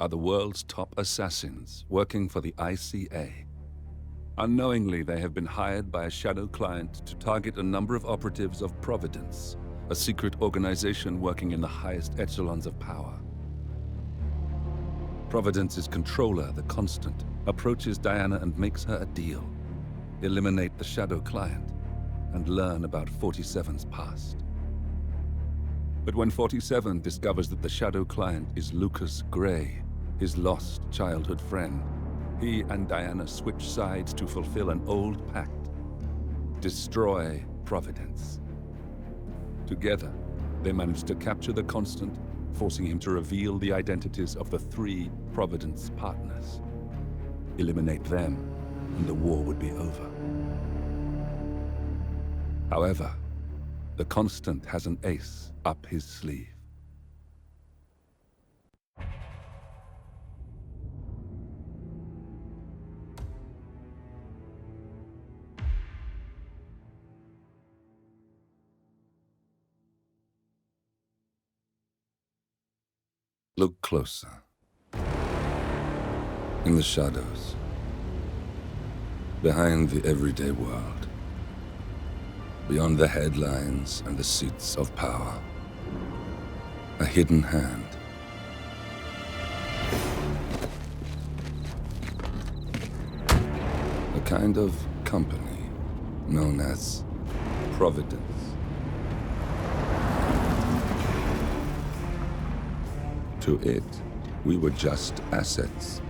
are the world's top assassins working for the ICA. Unknowingly, they have been hired by a shadow client to target a number of operatives of Providence, a secret organization working in the highest echelons of power. Providence's controller, the Constant, approaches Diana and makes her a deal. Eliminate the shadow client and learn about 47's past. But when 47 discovers that the shadow client is Lucas Gray, his lost childhood friend, he and Diana switch sides to fulfill an old pact: destroy Providence. Together, they manage to capture the Constant, forcing him to reveal the identities of the 3 Providence partners. Eliminate them, and the war would be over. However, the Constant has an ace up his sleeve. Look closer. In the shadows, behind the everyday world, beyond the headlines and the seats of power, a hidden hand. A kind of company known as Providence. To it, we were just assets,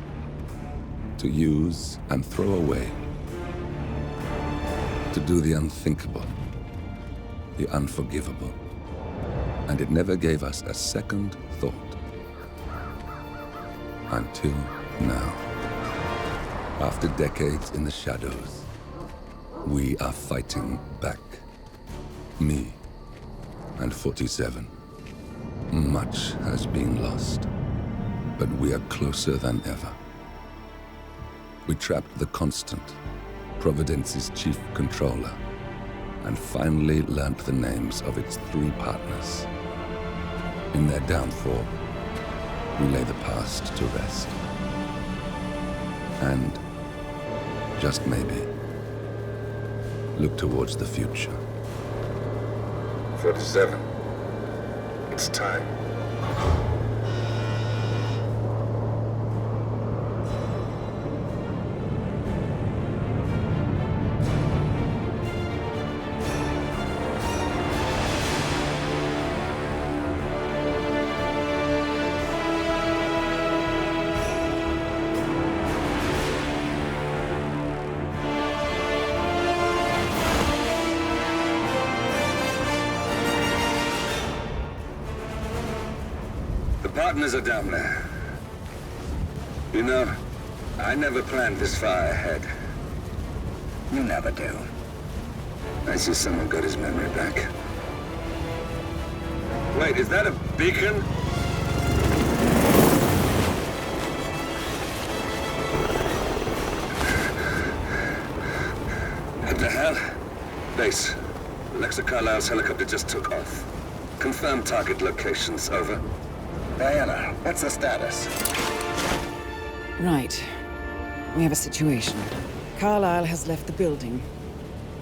to use and throw away, to do the unthinkable, the unforgivable, and it never gave us a second thought. Until now. After decades in the shadows, we are fighting back. Me and 47. Much has been lost, but we are closer than ever. We trapped the Constant, Providence's chief controller, and finally learnt the names of its 3 partners. In their downfall, we lay the past to rest. And, just maybe, look towards the future. 47. It's time. Partners are down there. You know, I never planned this far ahead. You never do. I see someone got his memory back. Wait, is that a beacon? What the hell? Base. Alexa Carlisle's helicopter just took off. Confirm target locations, over. Diana, what's the status? Right. We have a situation. Carlisle has left the building.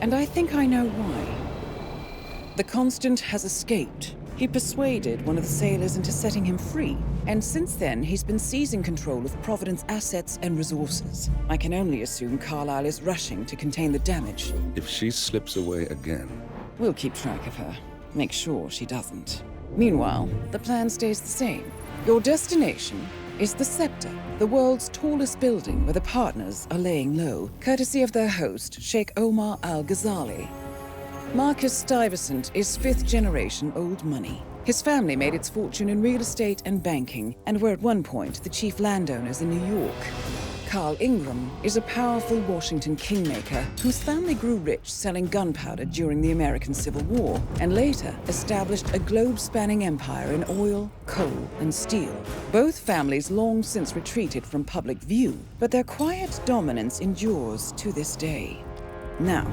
And I think I know why. The Constant has escaped. He persuaded one of the sailors into setting him free. And since then, he's been seizing control of Providence assets and resources. I can only assume Carlisle is rushing to contain the damage. If she slips away again... We'll keep track of her. Make sure she doesn't. Meanwhile, the plan stays the same. Your destination is the Scepter, the world's tallest building where the partners are laying low, courtesy of their host, Sheikh Omar Al-Ghazali. Marcus Stuyvesant is 5th-generation old money. His family made its fortune in real estate and banking, and were at one point the chief landowners in New York. Carl Ingram is a powerful Washington kingmaker whose family grew rich selling gunpowder during the American Civil War, and later established a globe-spanning empire in oil, coal, and steel. Both families long since retreated from public view, but their quiet dominance endures to this day. Now,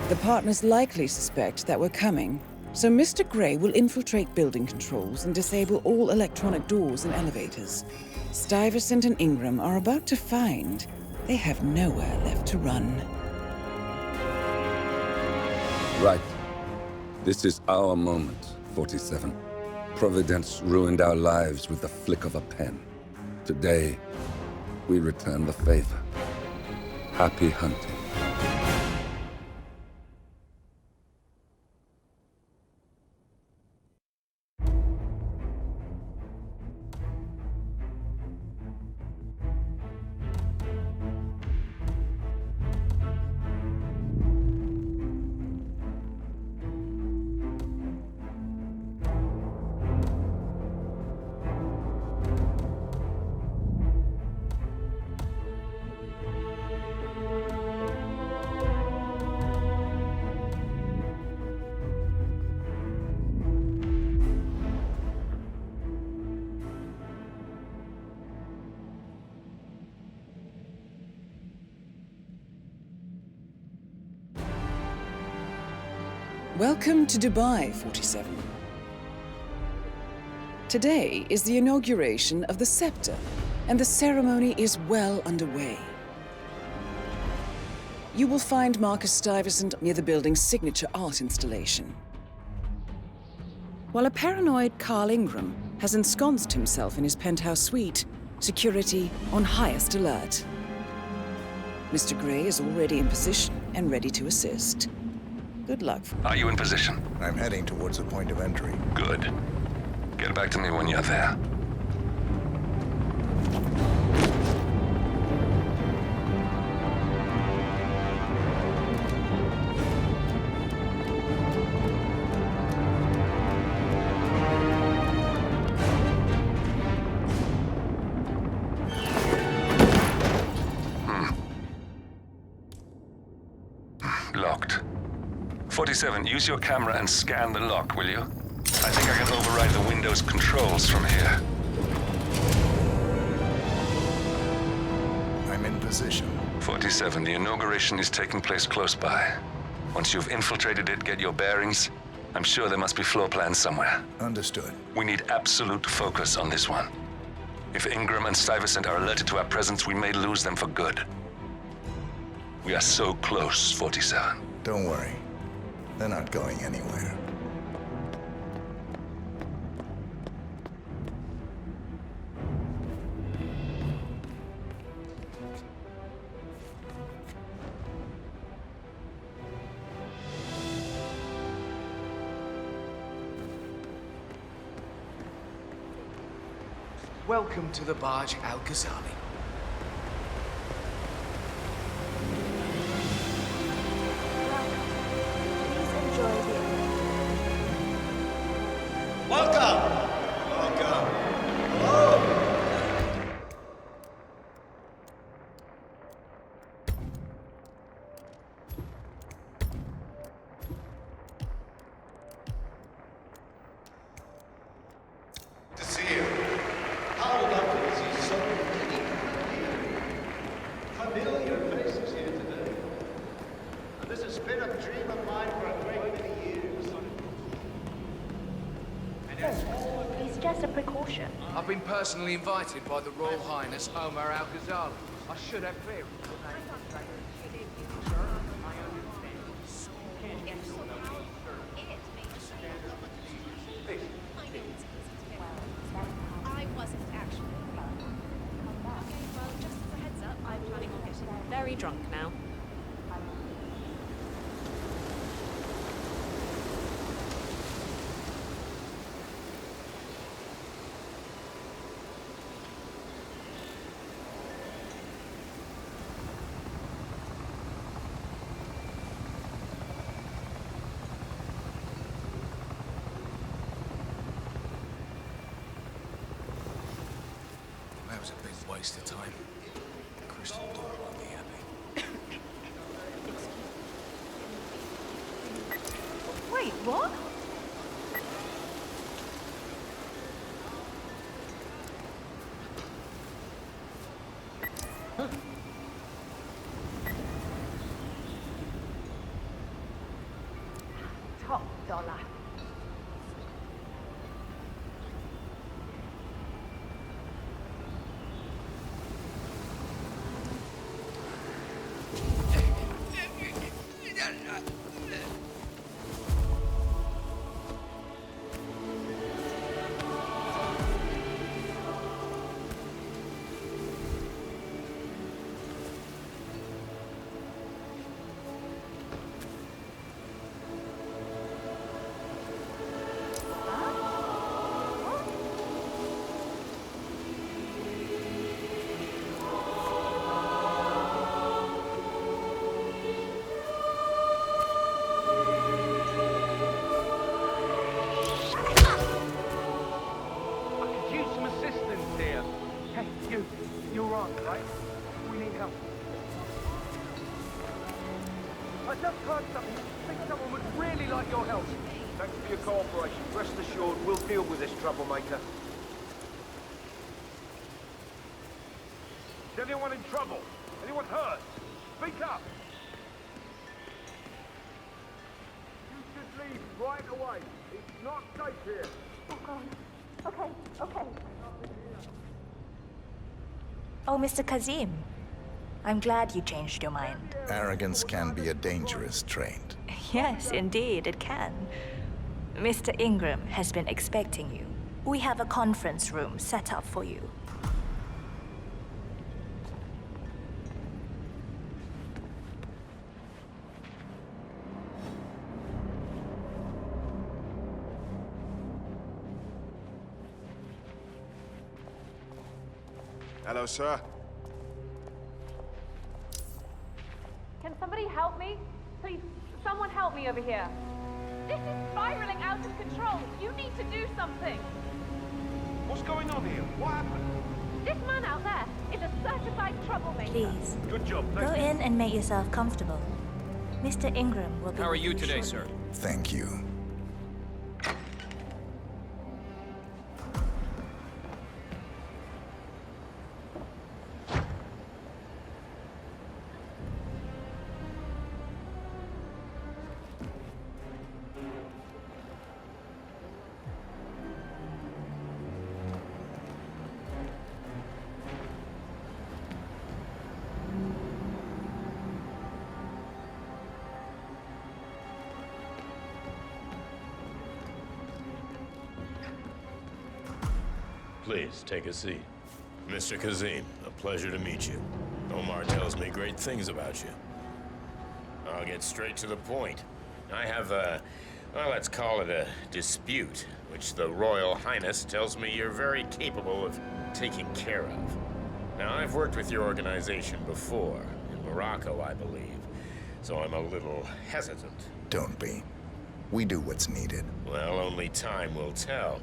the partners likely suspect that we're coming, So Mr. Grey will infiltrate building controls and disable all electronic doors and elevators. Stuyvesant and Ingram are about to find they have nowhere left to run. Right. This is our moment, 47. Providence ruined our lives with the flick of a pen. Today, we return the favor. Happy hunting. Welcome to Dubai, 47. Today is the inauguration of the Scepter, and the ceremony is well underway. You will find Marcus Stuyvesant near the building's signature art installation, while a paranoid Carl Ingram has ensconced himself in his penthouse suite, security on highest alert. Mr. Grey is already in position and ready to assist. Good luck. Are you in position? I'm heading towards the point of entry. Good. Get back to me when you're there. Locked. 47, use your camera and scan the lock, will you? I think I can override the Windows controls from here. I'm in position. 47, the inauguration is taking place close by. Once you've infiltrated it, get your bearings. I'm sure there must be floor plans somewhere. Understood. We need absolute focus on this one. If Ingram and Stuyvesant are alerted to our presence, we may lose them for good. We are so close, 47. Don't worry. They're not going anywhere. Welcome to the barge Al-Ghazali. To see you. How lovely to see so many familiar faces here today. And this has been a dream of mine for a great many years. It's just a precaution. I've been personally invited by the Royal Highness Omar Al-Ghazali. I should have clearance. I wasn't actually. Okay, well, just as a heads up, I'm planning on getting very drunk now. That was a big waste of time. Crystal Dawn won't be happy. Wait, what? Top dollar. think someone would really like your help. Thanks for your cooperation. Rest assured, we'll deal with this troublemaker. Is anyone in trouble? Anyone hurt? Speak up! You should leave right away. It's not safe here. Oh, God. Okay, okay. Oh, Mr. Kazim. I'm glad you changed your mind. Arrogance can be a dangerous trait. Yes, indeed, it can. Mr. Ingram has been expecting you. We have a conference room set up for you. Hello, sir. Can somebody help me? Please, someone help me over here. This is spiraling out of control. You need to do something. What's going on here? What happened? This man out there is a certified troublemaker. Please, Good job, go thank you. in and make yourself comfortable. Mr. Ingram will be How are with you today, shortly. sir? Thank you. Please, take a seat. Mr. Kazim, a pleasure to meet you. Omar tells me great things about you. I'll get straight to the point. I have well, let's call it a dispute, which the Royal Highness tells me you're very capable of taking care of. Now, I've worked with your organization before, in Morocco, I believe, so I'm a little hesitant. Don't be. We do what's needed. Well, only time will tell.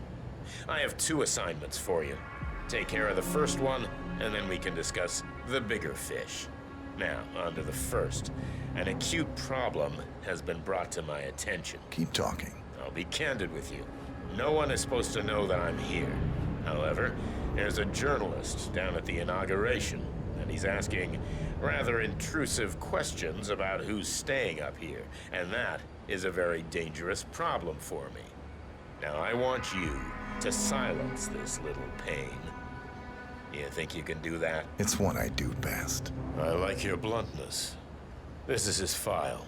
I have 2 assignments for you. Take care of the first one, and then we can discuss the bigger fish. Now, on to the first. An acute problem has been brought to my attention. Keep talking. I'll be candid with you. No one is supposed to know that I'm here. However, there's a journalist down at the inauguration, and he's asking rather intrusive questions about who's staying up here, and that is a very dangerous problem for me. Now, I want you to silence this little pain. You think you can do that? It's what I do best. I like your bluntness. This is his file.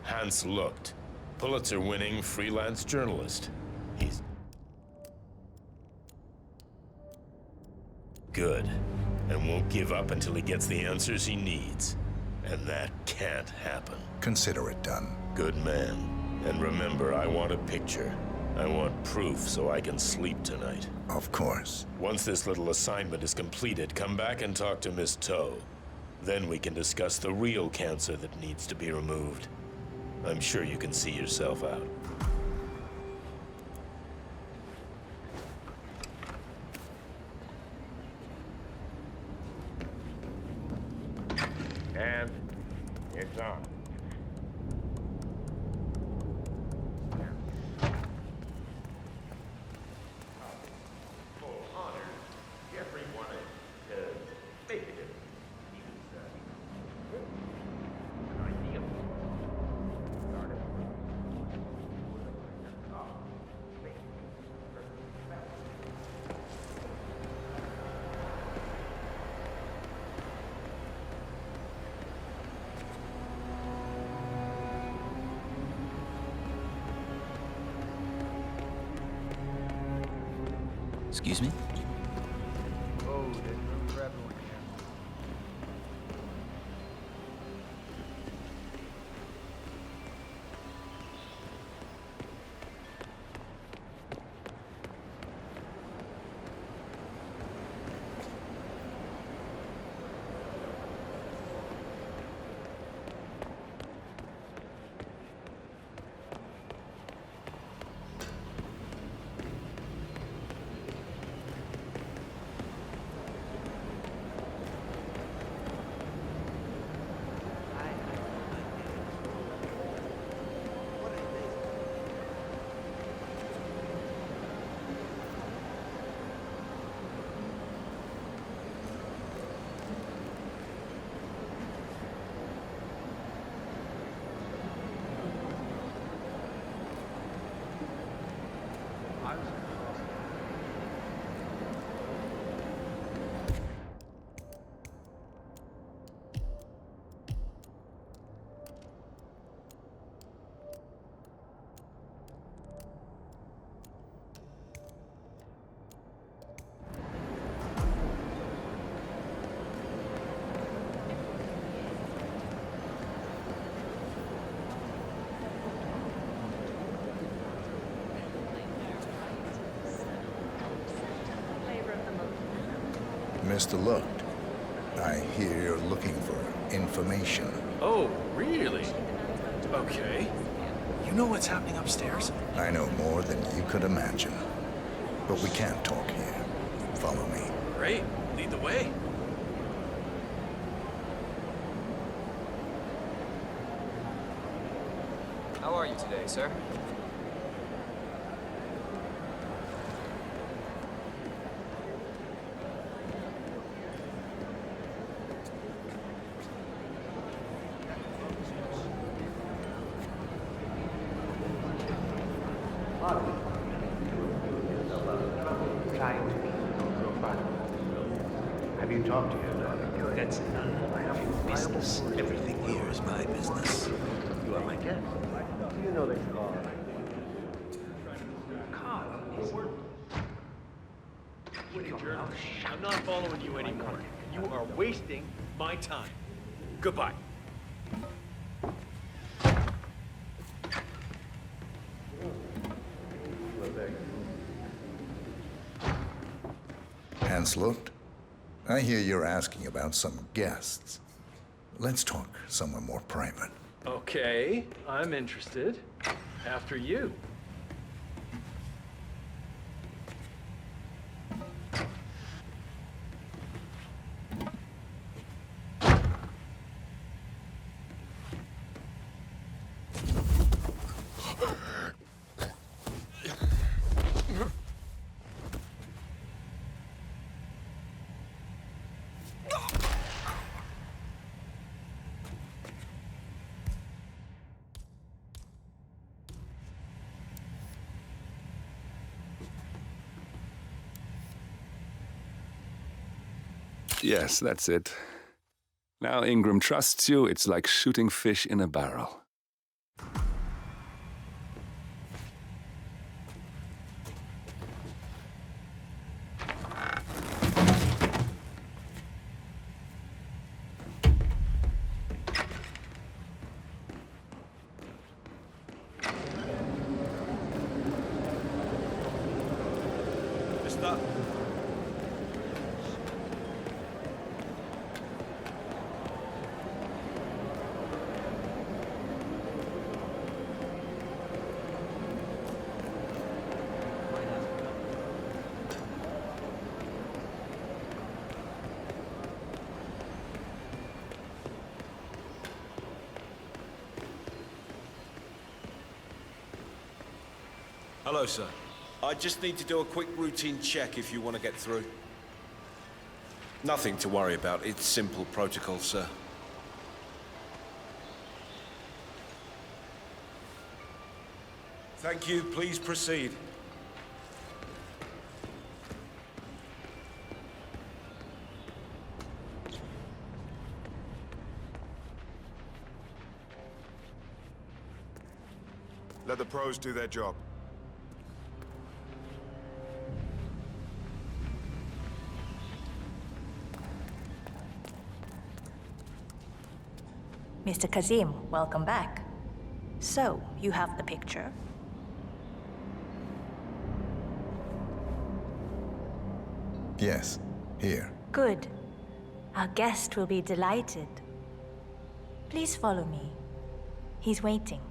Hans Lucht, Pulitzer-winning freelance journalist. He's good, and won't give up until he gets the answers he needs. And that can't happen. Consider it done. Good man. And remember, I want a picture. I want proof so I can sleep tonight. Of course. Once this little assignment is completed, come back and talk to Miss Toe. Then we can discuss the real cancer that needs to be removed. I'm sure you can see yourself out. And it's on. Excuse me? Oh, there's room for everyone here. Mr. Looked, I hear you're looking for information. Oh, really? Okay. You know what's happening upstairs? I know more than you could imagine. But we can't talk here. Follow me. Great. Lead the way. How are you today, sir? Have you talked to your daughter? That's none of your business. Everything here is my business. You are my guest. Do you know this car? I'm not following you anymore. You are wasting my time. Goodbye. Hans Looked, I hear you're asking about some guests. Let's talk somewhere more private. Okay, I'm interested. After you. Yes, that's it. Now Ingram trusts you, it's like shooting fish in a barrel. Hello, sir. I just need to do a quick routine check if you want to get through. Nothing to worry about. It's simple protocol, sir. Thank you. Please proceed. Let the pros do their job. Mr. Kazim, welcome back. So, you have the picture? Yes, here. Good. Our guest will be delighted. Please follow me. He's waiting.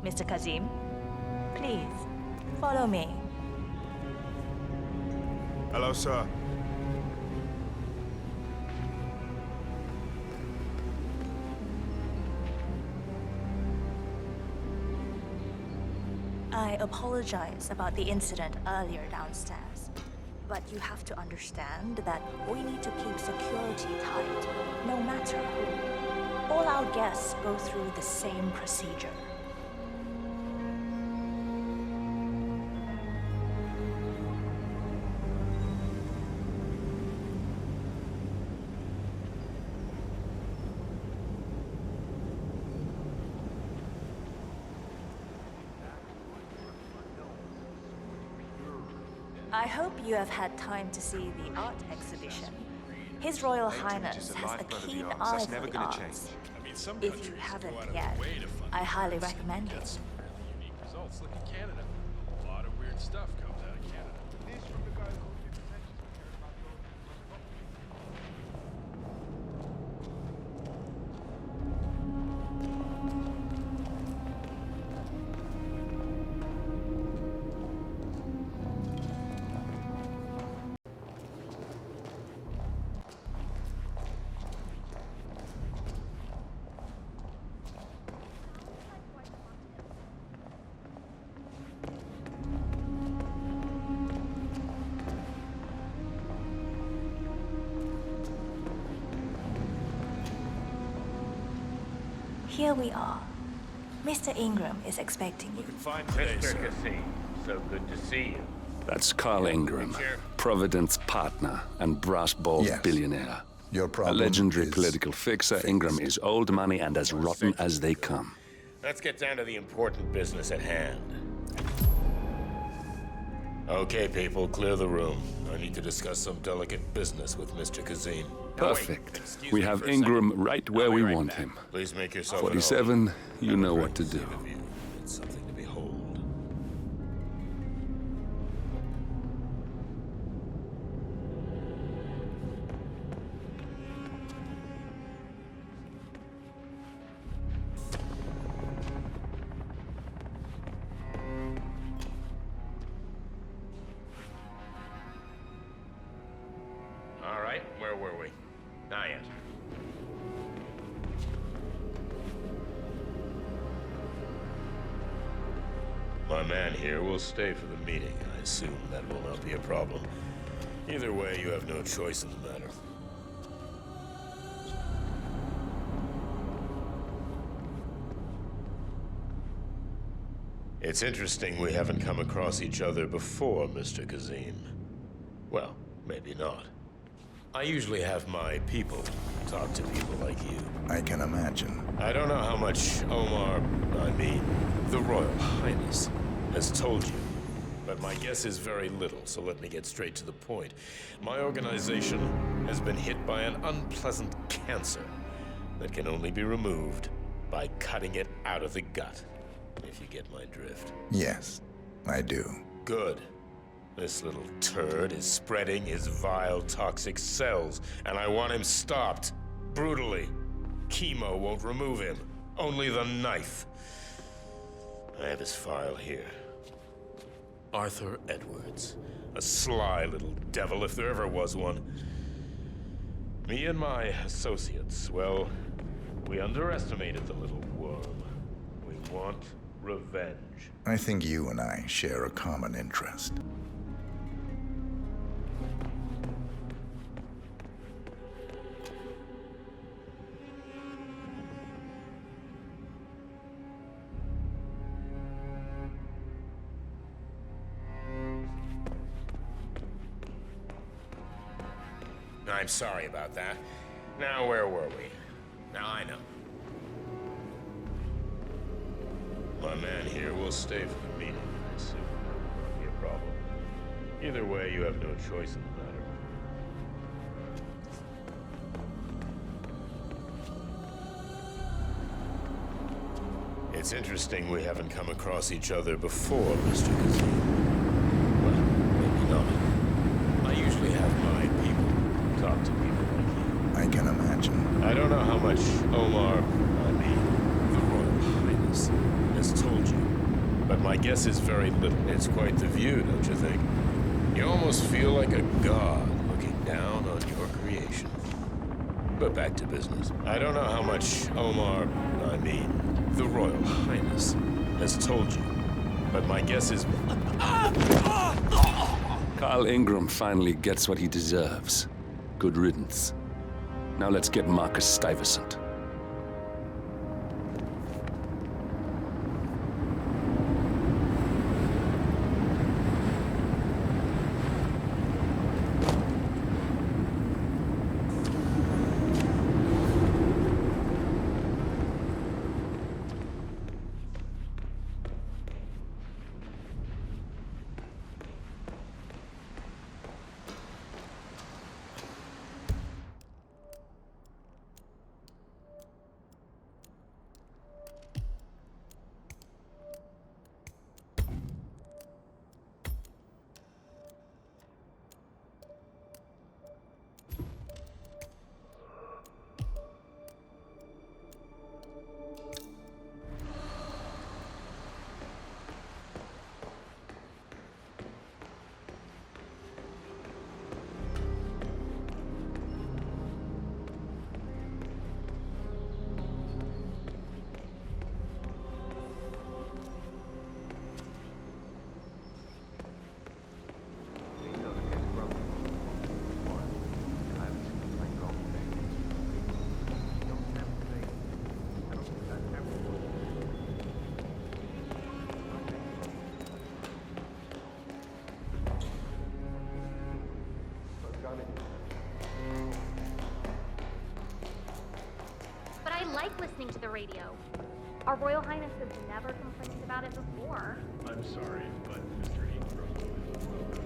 Mr. Kazim, please, follow me. Hello, sir. I apologize about the incident earlier downstairs, but you have to understand that we need to keep security tight, no matter who. All our guests go through the same procedure. I hope you have had time to see the art exhibition. His Royal Highness has a keen eye for the arts. If you haven't yet, I highly recommend it. Unique results. Look at Canada. A lot of weird stuff comes out of Canada. Here we are. Mr. Ingram is expecting you. Looking fine today, sir. So good to see you. That's Carl Ingram, Providence partner and brass-balled Yes. billionaire. Your problem A legendary is political fixer, Ingram is old money and as rotten as they come. Let's get down to the important business at hand. Okay, people, clear the room. I need to discuss some delicate business with Mr. Kazim. Perfect. We have Ingram right where we want him. Please make yourself 47, you know what to do. It's something to behold. All right, where were we? Not yet. My man here will stay for the meeting. I assume that will not be a problem. Either way, you have no choice in the matter. It's interesting we haven't come across each other before, Mr. Kazim. Well, maybe not. I usually have my people talk to people like you. I can imagine. I don't know how much the Royal Highness, has told you. But my guess is very little, so let me get straight to the point. My organization has been hit by an unpleasant cancer that can only be removed by cutting it out of the gut, if you get my drift. Yes, I do. Good. This little turd is spreading his vile, toxic cells, and I want him stopped. Brutally. Chemo won't remove him. Only the knife. I have his file here. Arthur Edwards. A sly little devil, if there ever was one. Me and my associates, well, we underestimated the little worm. We want revenge. I think you and I share a common interest. I'm sorry about that. Now, where were we? Now I know. My man here will stay for the meeting, I assume. That won't be a problem. Either way, you have no choice in the matter. It's interesting we haven't come across each other before, Mr. Kazim. Well, maybe not. I usually have my people talk to people like you. I can imagine. I don't know how much the Royal Highness, has told you. But my guess is very little. It's quite the view, don't you think? You almost feel like a god looking down on your creation. But back to business. I don't know how much the Royal Highness, has told you. But my guess is... Carl Ingram finally gets what he deserves. Good riddance. Now let's get Marcus Stuyvesant. listening to the radio. Our Royal Highness has never complained about it before. I'm sorry, but Mr. Ingram is welcome.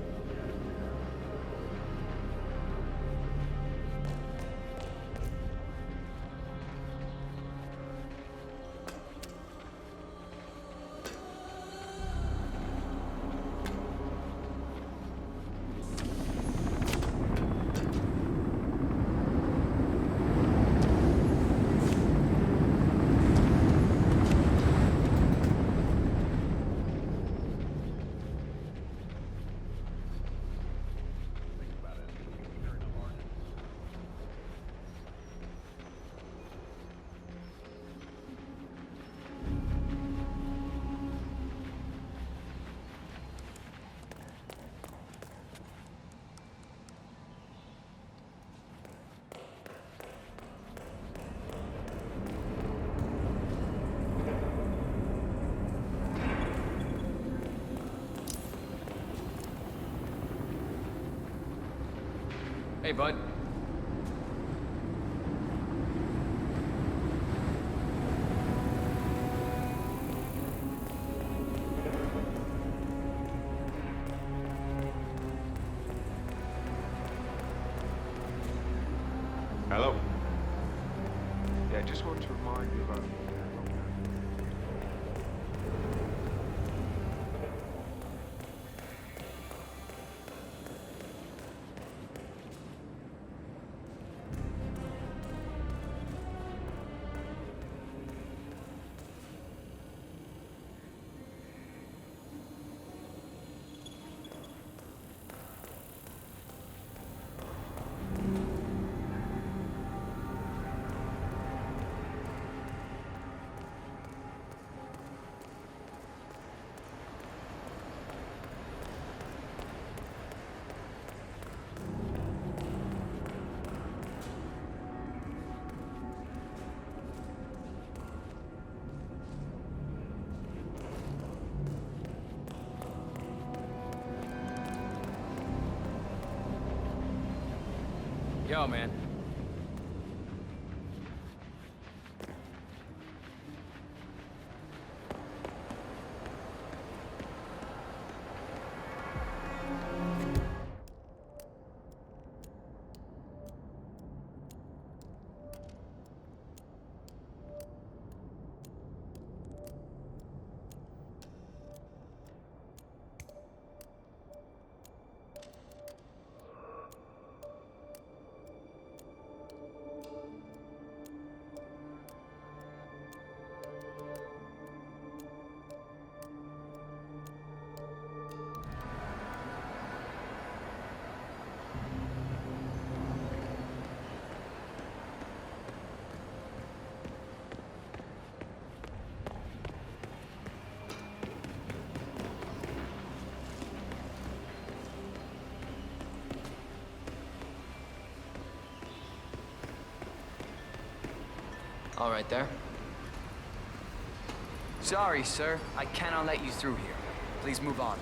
Hey, bud. Hello? Yeah, just want to remind you about... Yo, man. All right there. Sorry, sir. I cannot let you through here. Please move on.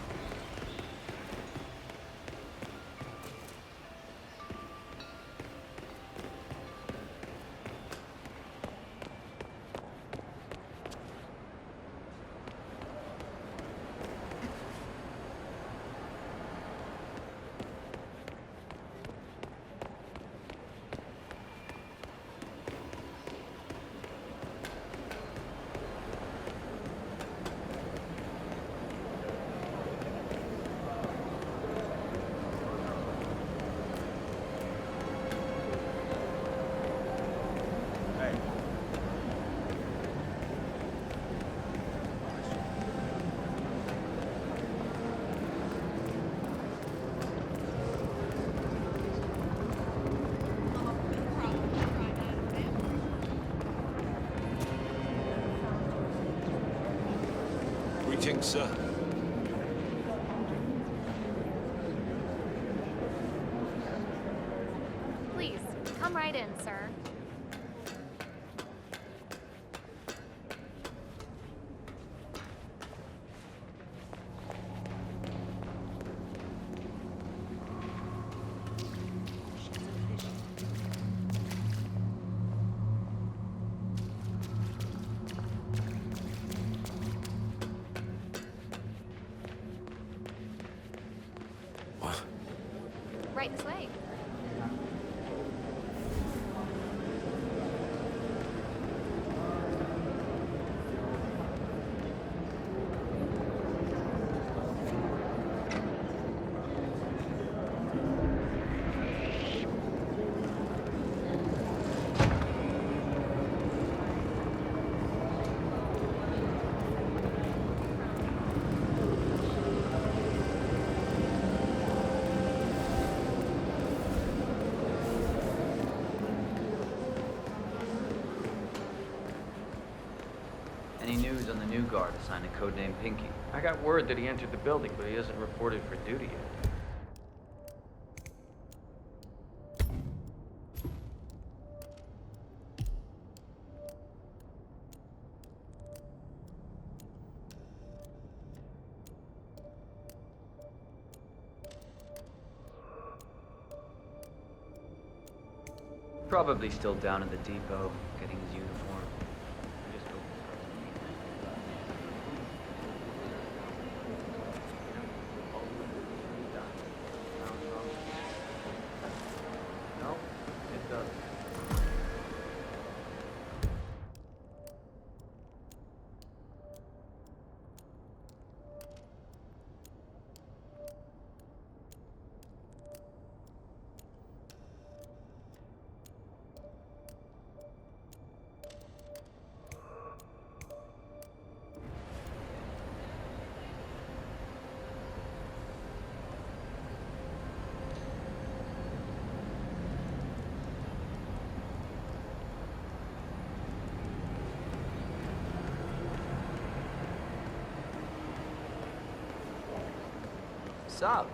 Greetings, sir. Please, come right in, sir. Any news on the new guard assigned to codename Pinky? I got word that he entered the building, but he hasn't reported for duty yet. Probably still down at the depot, getting his uniform. I just hope no, it doesn't. Sup?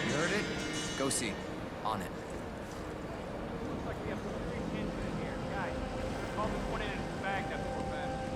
You heard it? Go see. On it. Looks like we have 3 kids in here. Guys, call this one in and bag that poor bastard.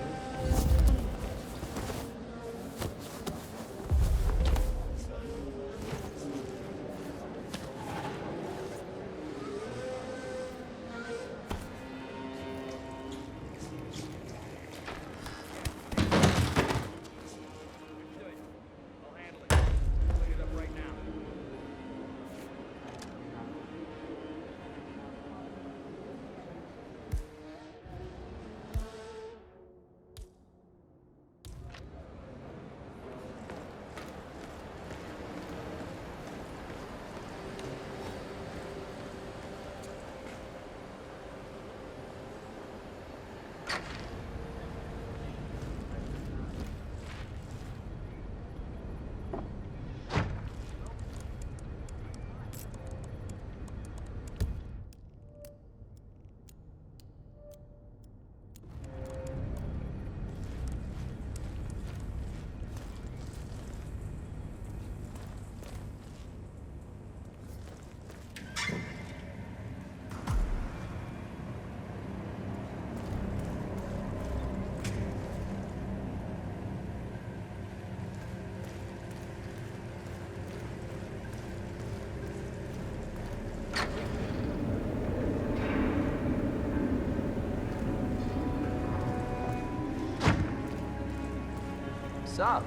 Sup?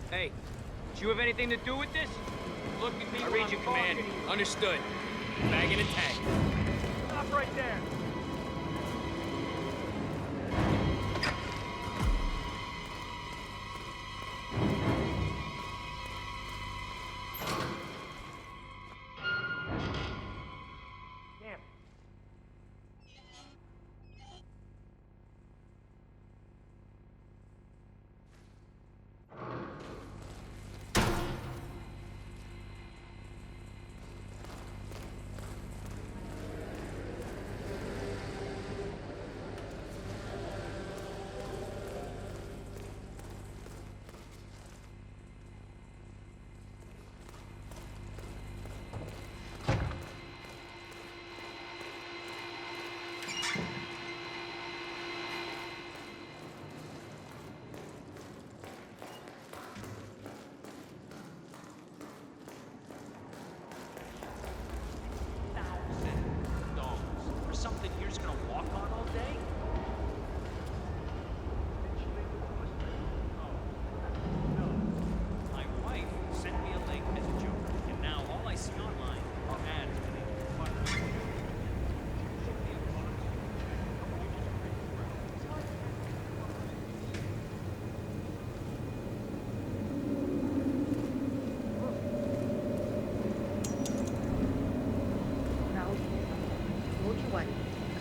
Hey, did you have anything to do with this? Look at me. I read your command. Understood. Bagging and tagging. Stop right there.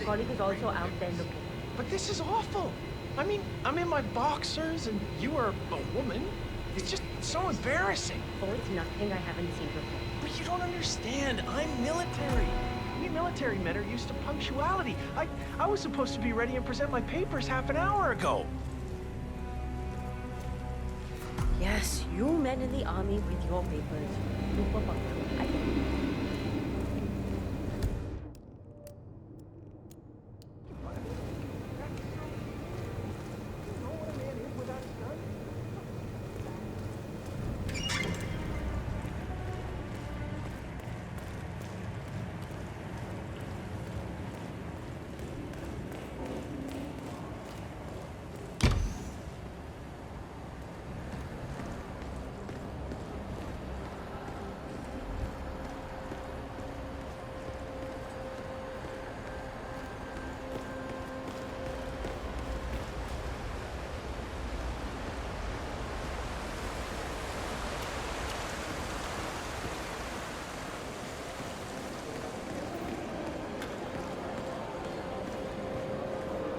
colleague is also out there looking. But this is awful. I mean, I'm in my boxers and you are a woman. It's just so embarrassing. Oh, it's nothing I haven't seen before. But you don't understand. I'm military. We military men are used to punctuality. I was supposed to be ready and present my papers half an hour ago. Yes, you men in the army with your papers. Super punctual. I get it.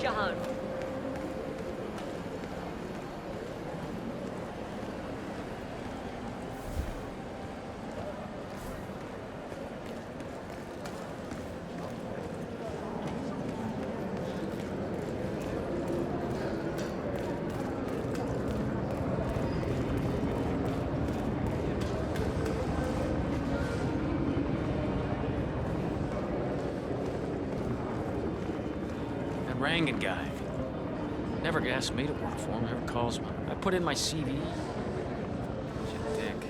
Jahan. Rangan guy. Never asked me to work for him, never calls me. I put in my CV. Such a dick.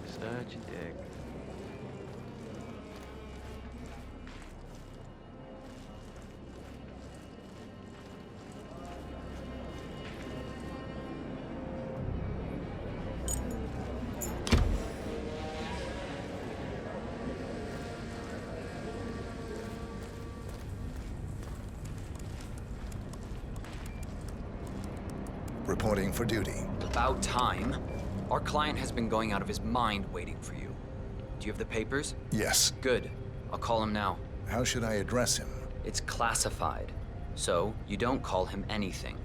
Such a dick. Reporting for duty. About time. Our client has been going out of his mind waiting for you. Do you have the papers? Yes. Good. I'll call him now. How should I address him? It's classified, so you don't call him anything.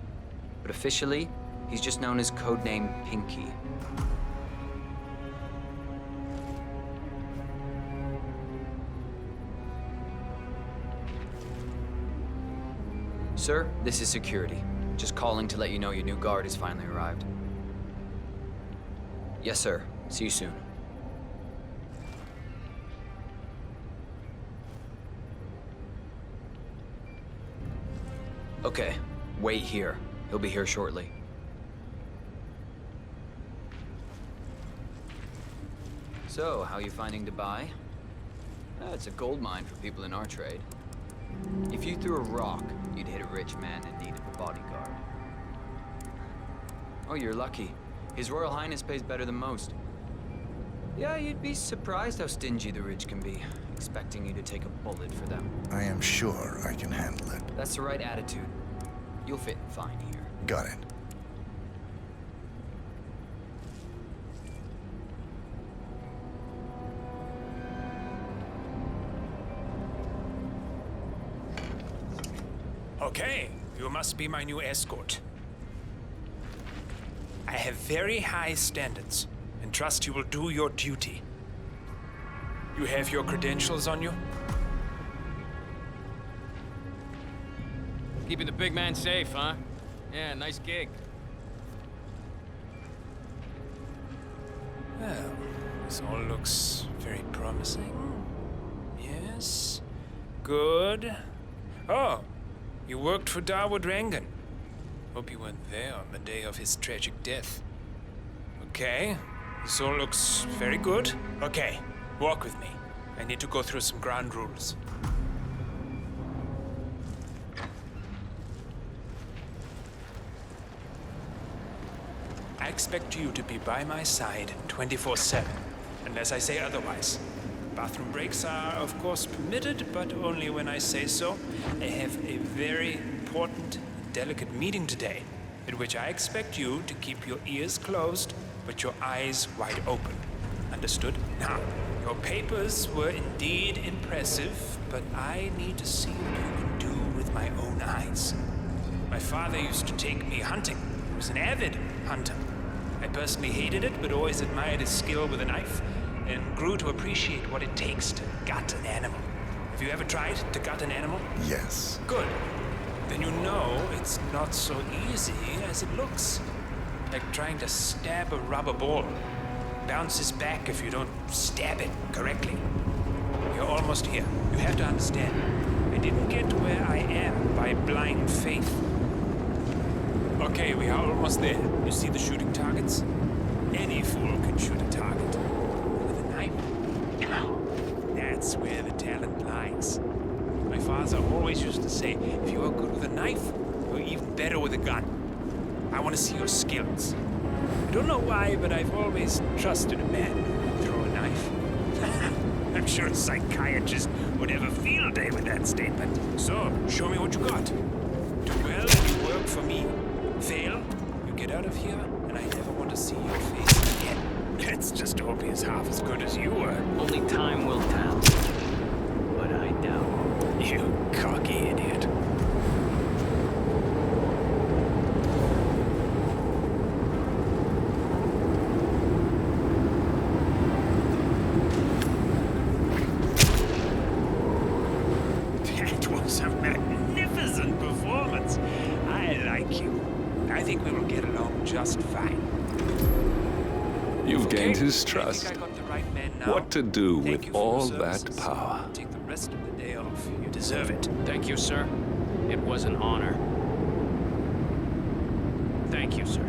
But officially, he's just known as codename Pinky. Sir, this is security. Just calling to let you know your new guard has finally arrived. Yes, sir. See you soon. Okay, wait here. He'll be here shortly. So, how you finding Dubai? It's a gold mine for people in our trade. If you threw a rock, you'd hit a rich man in need of a bodyguard. Oh, you're lucky. His Royal Highness pays better than most. Yeah, you'd be surprised how stingy the rich can be, expecting you to take a bullet for them. I am sure I can handle it. That's the right attitude. You'll fit in fine here. Got it. Okay, you must be my new escort. I have very high standards, and trust you will do your duty. You have your credentials on you? Keeping the big man safe, huh? Yeah, nice gig. Well, this all looks very promising. Yes. Good. Oh, you worked for Dawood Rangan. Hope you weren't there on the day of his tragic death. Okay, this all looks very good. Okay, walk with me. I need to go through some ground rules. I expect you to be by my side 24/7, unless I say otherwise. Bathroom breaks are, of course, permitted, but only when I say so. I have a very important, delicate meeting today, in which I expect you to keep your ears closed, but your eyes wide open. Understood? Now, your papers were indeed impressive, but I need to see what you can do with my own eyes. My father used to take me hunting. He was an avid hunter. I personally hated it, but always admired his skill with a knife, and grew to appreciate what it takes to gut an animal. Have you ever tried to gut an animal? Yes. Good. Then you know it's not so easy as it looks. Like trying to stab a rubber ball. Bounces back if you don't stab it correctly. You're almost here. You have to understand. I didn't get where I am by blind faith. Okay, we are almost there. You see the shooting targets? Any fool can shoot a target. With a knife? That's where the talent lies. My father always used to say, if you are good with a knife, you're even better with a gun. I want to see your skills. I don't know why, but I've always trusted a man who can throw a knife. I'm sure a psychiatrist would have a field day with that statement. So, show me what you got. Do well and you work for me. Fail, you get out of here, and I never want to see your face again. Let's just hope he's half as good as you were. Only time will tell. But I doubt. You cocky idiot. That was a magnificent performance. I like you. I think we will get along just fine. You've gained his I trust. think I got the right man now. What to do Thank with you for your all that services. power? Take the rest of the day off. You deserve it. Thank you, sir. It was an honor. Thank you, sir.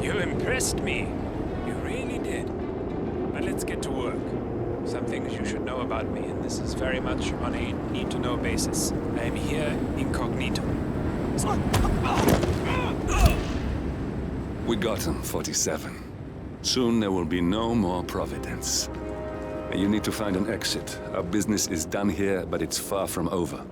You impressed me. You really did. But let's get to work. Some things you should know about me, and this is very much on a need-to-know basis. I am here incognito. We got him, 47. Soon there will be no more Providence. You need to find an exit. Our business is done here, but it's far from over.